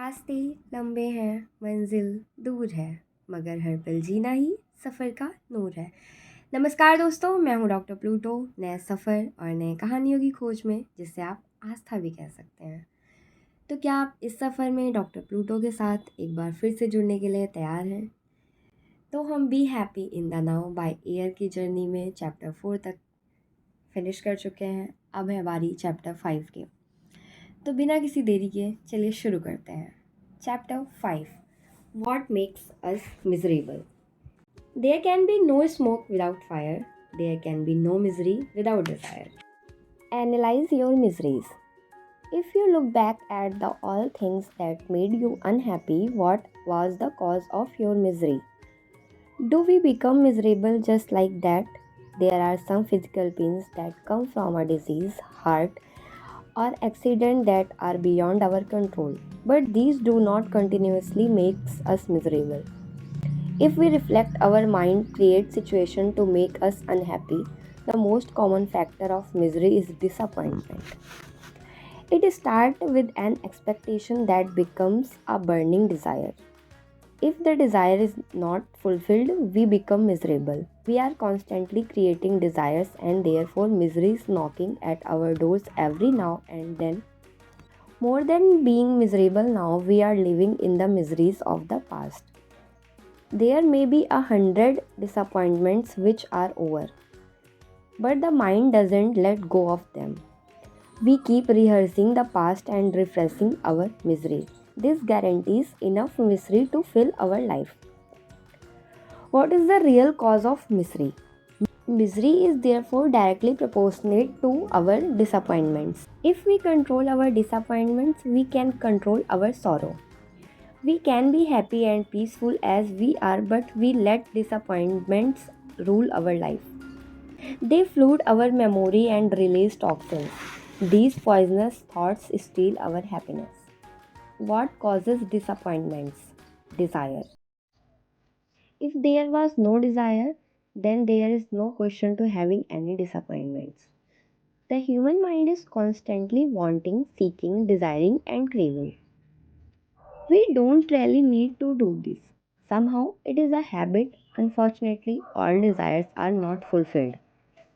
रास्ते लंबे हैं, मंजिल दूर है, मगर हर पल जीना ही सफ़र का नूर है। नमस्कार दोस्तों, मैं हूँ डॉक्टर प्लूटो। नए सफ़र और नए कहानियों की खोज में, जिसे आप आस्था भी कह सकते हैं। तो क्या आप इस सफ़र में डॉक्टर प्लूटो के साथ एक बार फिर से जुड़ने के लिए तैयार हैं? तो हम be happy in the now by air की जर्नी में चैप्टर 4 तक फिनिश कर चुके हैं। अब है बारी चैप्टर 5 की। तो बिना किसी देरी के चलिए शुरू करते हैं। Chapter 5, What makes us miserable? There can be no smoke without fire. There can be no misery without desire. Analyze your miseries. If you look back at the all things that made you unhappy, what was the cause of your misery? Do we become miserable just like that? There are some physical pains that come from a disease, heart, or accident that are beyond our control, but these do not continuously make us miserable. If we reflect, our mind creates situations to make us unhappy. The most common factor of misery is disappointment. It starts with an expectation that becomes a burning desire. If the desire is not fulfilled, we become miserable. We are constantly creating desires, and therefore misery is knocking at our doors every now and then. More than being miserable now, we are living in the miseries of the past. There may be 100 disappointments which are over, but the mind doesn't let go of them. We keep rehearsing the past and refreshing our misery. This guarantees enough misery to fill our life. What is the real cause of misery? Misery is therefore directly proportionate to our disappointments. If we control our disappointments, we can control our sorrow. We can be happy and peaceful as we are, but we let disappointments rule our life. They flood our memory and release toxins. These poisonous thoughts steal our happiness. What causes disappointments? Desire. If there was no desire, then there is no question to having any disappointments. The human mind is constantly wanting, seeking, desiring, and craving. We don't really need to do this. Somehow it is a habit. Unfortunately, all desires are not fulfilled.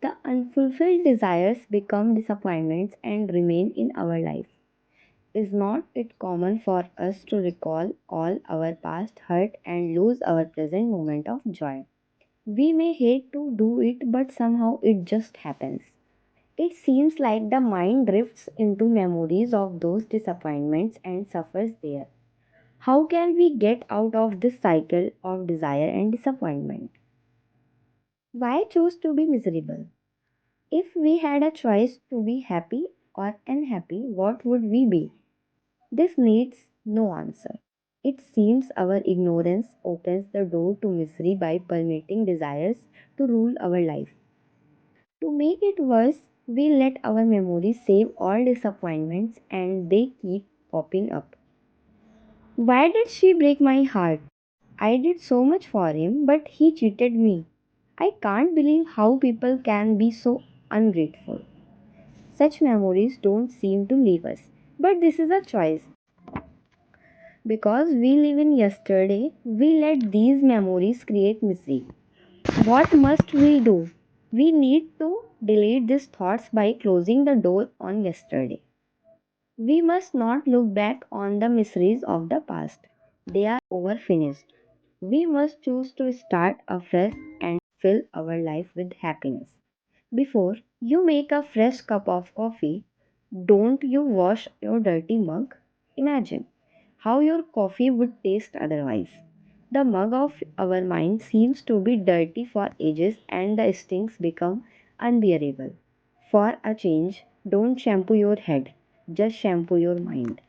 The unfulfilled desires become disappointments and remain in our life. Is not it common for us to recall all our past hurt and lose our present moment of joy? We may hate to do it, but somehow it just happens. It seems like the mind drifts into memories of those disappointments and suffers there. How can we get out of this cycle of desire and disappointment? Why choose to be miserable? If we had a choice to be happy or unhappy, what would we be? This needs no answer. It seems our ignorance opens the door to misery by permitting desires to rule our life. To make it worse, we let our memories save all disappointments and they keep popping up. Why did she break my heart? I did so much for him, but he cheated me. I can't believe how people can be so ungrateful. Such memories don't seem to leave us. But this is a choice. Because we live in yesterday, we let these memories create misery. What must we do? We need to delete these thoughts by closing the door on yesterday. We must not look back on the miseries of the past. They are over finished. We must choose to start afresh and fill our life with happiness. Before you make a fresh cup of coffee, don't you wash your dirty mug? Imagine how your coffee would taste otherwise. The mug of our mind seems to be dirty for ages and the stings become unbearable. For a change, don't shampoo your head, just shampoo your mind.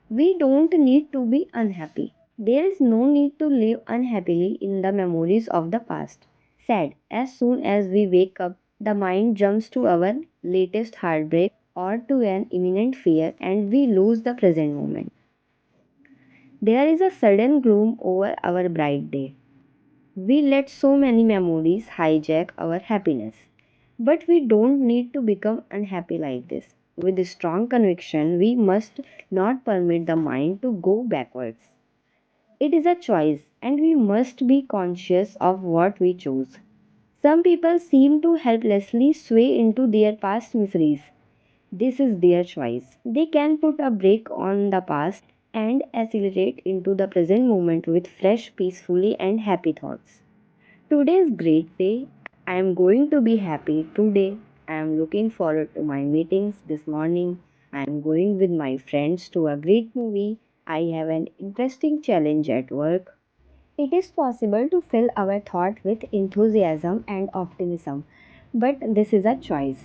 We don't need to be unhappy. There is no need to live unhappily in the memories of the past. Sad, as soon as we wake up, the mind jumps to our latest heartbreak or to an imminent fear and we lose the present moment. There is a sudden gloom over our bright day. We let so many memories hijack our happiness. But we don't need to become unhappy like this. With strong conviction, we must not permit the mind to go backwards. It is a choice, and we must be conscious of what we choose. Some people seem to helplessly sway into their past miseries. This is their choice. They can put a brake on the past and accelerate into the present moment with fresh, peacefully, and happy thoughts. Today is great day. I am going to be happy today. I am looking forward to my meetings this morning. I am going with my friends to a great movie. I have an interesting challenge at work. It is possible to fill our thought with enthusiasm and optimism, but this is a choice.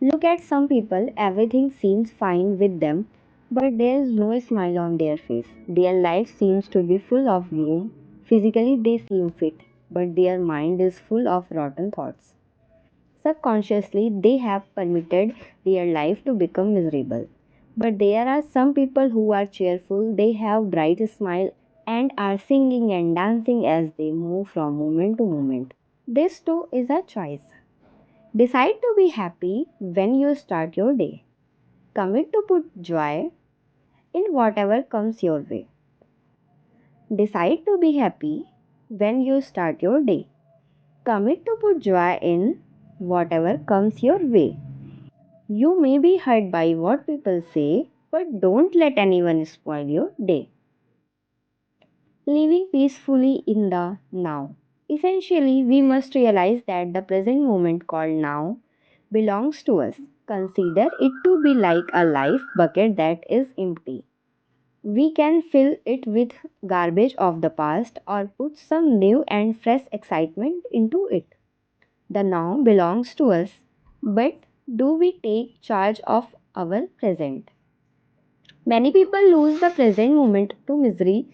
Look at some people, everything seems fine with them, but there is no smile on their face. Their life seems to be full of gloom. Physically, they seem fit, but their mind is full of rotten thoughts. Subconsciously, they have permitted their life to become miserable. But there are some people who are cheerful, they have bright smile and are singing and dancing as they move from moment to moment. This too is a choice. Decide to be happy when you start your day. Commit to put joy in whatever comes your way. Decide to be happy when you start your day. Commit to put joy in whatever comes your way. You may be hurt by what people say, but don't let anyone spoil your day. Living peacefully in the now. Essentially, we must realize that the present moment called now belongs to us. Consider it to be like a life bucket that is empty. We can fill it with garbage of the past or put some new and fresh excitement into it. The now belongs to us, but do we take charge of our present? Many people lose the present moment to misery.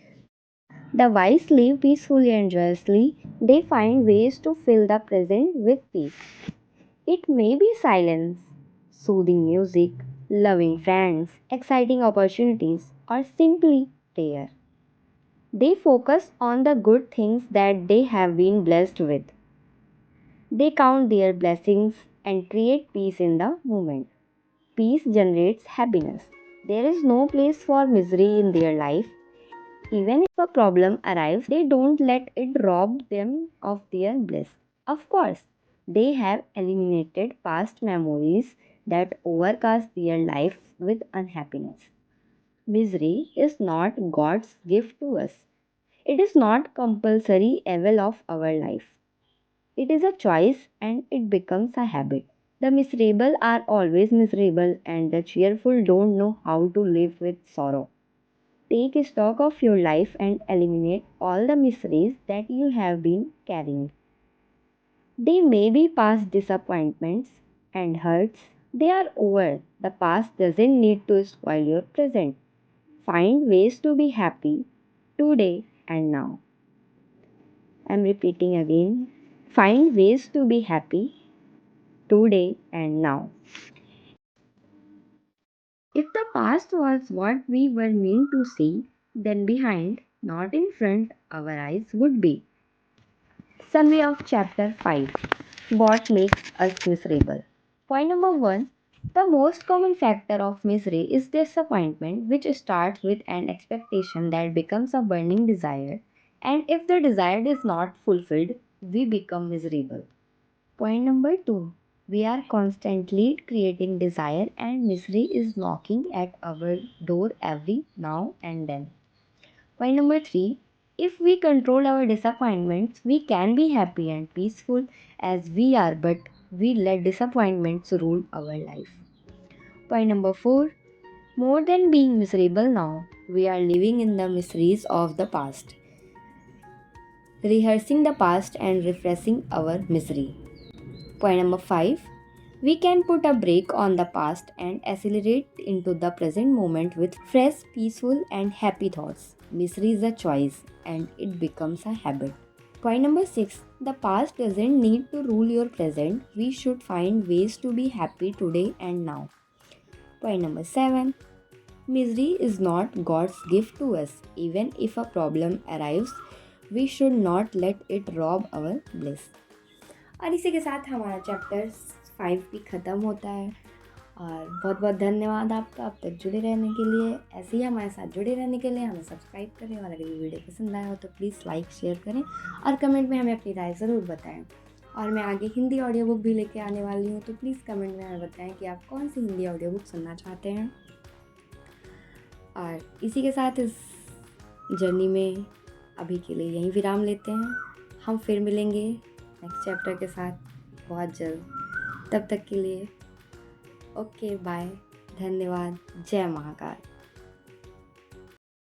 The wise live peacefully and joyously. They find ways to fill the present with peace. It may be silence, soothing music, loving friends, exciting opportunities, or simply prayer. They focus on the good things that they have been blessed with. They count their blessings and create peace in the moment. Peace generates happiness. There is no place for misery in their life. Even if a problem arrives, they don't let it rob them of their bliss. Of course, they have eliminated past memories that overcast their life with unhappiness. Misery is not God's gift to us. It is not compulsory evil of our life. It is a choice and it becomes a habit. The miserable are always miserable and the cheerful don't know how to live with sorrow. Take stock of your life and eliminate all the miseries that you have been carrying. They may be past disappointments and hurts. They are over. The past doesn't need to spoil your present. Find ways to be happy today and now. I'm repeating again. Find ways to be happy today and now. If the past was what we were meant to see, then behind, not in front, our eyes would be. Summary of Chapter 5. What makes us miserable? Point number 1. The most common factor of misery is disappointment, which starts with an expectation that becomes a burning desire, and if the desire is not fulfilled, we become miserable. Point number 2. We are constantly creating desire, and misery is knocking at our door every now and then. Point number 3. If we control our disappointments, we can be happy and peaceful as we are, but we let disappointments rule our life. Point number 4. More than being miserable now, we are living in the miseries of the past, rehearsing the past and refreshing our misery. Point number 5. We can put a brake on the past and accelerate into the present moment with fresh, peaceful, and happy thoughts. Misery is a choice and it becomes a habit. Point number 6. The past doesn't need to rule your present. We should find ways to be happy today and now. Point number 7. Misery is not God's gift to us. Even if a problem arrives, we should not let it rob our bliss. और इसी के साथ हमारा chapter 5 भी ख़त्म होता है और बहुत बहुत धन्यवाद आपका अब तक जुड़े रहने के लिए। ऐसे ही हमारे साथ जुड़े रहने के लिए हमें सब्सक्राइब करें, और अगर ये वीडियो पसंद आया हो तो प्लीज़ लाइक शेयर करें और कमेंट में हमें अपनी राय ज़रूर बताएं। और मैं आगे हिंदी ऑडियो बुक भी लेके आने वाली हूँ, तो प्लीज़ कमेंट में हमें बताएं कि आप कौन सी हिंदी ऑडियो बुक सुनना चाहते हैं। और इसी के साथ इस जर्नी में अभी के लिए यहीं विराम लेते हैं। हम फिर मिलेंगे नेक्स्ट चैप्टर के साथ बहुत जल्द। तब तक के लिए ओके बाय, धन्यवाद, जय महाकाल।